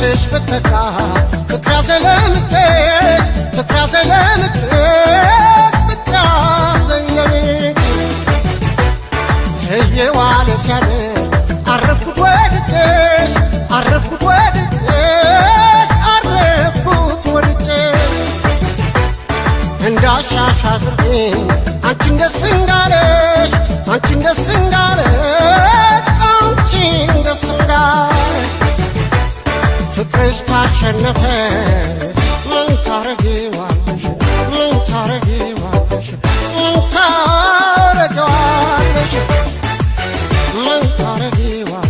ፍቅርሽ በተካ ፍቅር ያዘለምትሽ ፍቅር ያዘለምትሽ ፍቅር ያዘለምትሽ እየዋለ ሲያድር አረፍኩት ወድጄሽ አረፍኩት ወድጄሽ አረፍኩት ወድጄሽ እንዳሻሽ አድርጌ አንቺን ደስ እንዳለሽ አንቺን ደስ እንዳለሽ አንቺን ደስ እንዳለሽ ፍቅርሽ ካሸነፈ ምን ታረጊዋለሽ ምን ታረጊዋለሽ ምን ታረጊዋለሽ ምን ታረጊዋለሽ